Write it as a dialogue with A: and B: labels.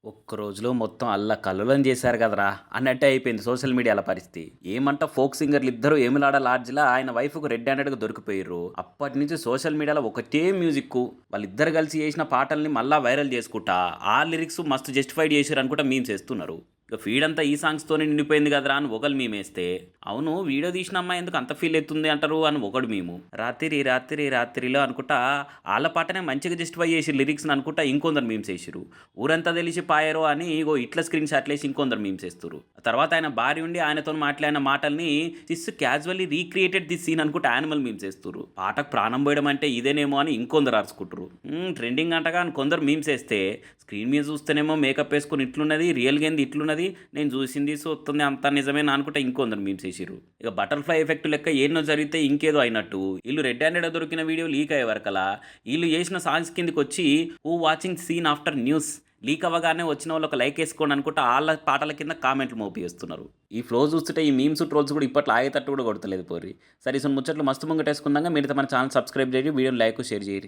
A: ఒక్క రోజులో మొత్తం అల్లకల్లోలం చేశారు కదరా అన్నట్టే అయిపోయింది సోషల్ మీడియాల పరిస్థితి. ఏమంట ఫోక్ సింగర్లు ఇద్దరు ఏమిలాడ లాడ్జ్‌లా ఆయన వైఫ్‌కు రెడ్ హ్యాండెడ్‌గా దొరికిపోయిర్రు. అప్పటి నుంచి సోషల్ మీడియాలో ఒకటే మ్యూజిక్కు. వాళ్ళిద్దరు కలిసి చేసిన పాటల్ని మళ్ళా వైరల్ చేసుకుంటా, ఆ లిరిక్స్ మస్తు జస్టిఫైడ్ చేసిర్రు అనుకుంటా మీమ్స్ ఏస్తున్నారు. ఇక ఫీడ్ అంతా ఈ సాంగ్స్‌తోనే నిండిపోయింది కదరా అని ఒకళ్ళు మీమేస్తే, అవును వీడియో తీసిన అమ్మాయి ఎందుకు అంత ఫీల్ అవుతుంది అంటారు అని ఒకడు మీము. రాత్రి రాత్రి రాత్రిలో అనుకుంటా ఆళ్ళ పాటనే మంచిగా జస్టిఫై చేసి లిరిక్స్‌ని అనుకుంటా ఇంకొందరు మీమ్స్ ఏసిర్రు. ఊరంతా తెలిసి పాయరో అని ఇగో ఇట్లా స్క్రీన్ షాట్లేసి ఇంకొందరు మీమ్స్ ఏస్తుర్రు. తర్వాత ఆయన భార్య ఉండి ఆయనతోని మాట్లాడిన మాటల్ని sis casually recreated the scene అనుకుంటే యానిమల్ మీమ్స్ ఏస్తుర్రు. పాటకు ప్రాణం పోయడం అంటే ఇదేనేమో అని ఇంకొందరు అరుచుకుంటారు. ట్రెండింగ్ అంటగా అని కొందరు మీమ్స్ వేస్తే, స్క్రీన్ మీద చూస్తేనేమో మేకప్ వేసుకొని ఇట్లున్నది, రియల్గా ఏంది ఇట్లున్నది, నేను చూసింది చూస్తుంది అంతా నిజమేనా అనుకుంటే ఇంకొందరు మీమ్స్ వేసిర్రు. ఇక బటర్ఫ్లై ఎఫెక్ట్ లెక్క ఎన్నో జరిగితే ఇంకేదో అయినట్టు వీళ్ళు రెడ్ హ్యాండెడ్ దొరికిన వీడియో లీక్ అయ్యే వరకలా వీళ్ళు చేసిన సాంగ్స్ కిందకి వచ్చి who watching scene after news leak అవ్వగానే వచ్చిన వాళ్ళు ఒక లైక్ వేసుకోండి అనుకుంటే వాళ్ళ పాటల కింద కామెంట్లు మోపిస్తున్నారు. ఈ ఫ్లో చూస్తుంటే ఈ మీమ్స్ ట్రోల్స్ కూడా ఇప్పట్లో ఆగేటట్టు కూడా కొడతలేదు పోరి. సరే సో ముచ్చట్లు మస్తు ముంగటేసుకుందాక మీరు మన ఛానల్ సబ్స్క్రైబ్ చేయండి, వీడియో లైక్ షేర్ చేయరు.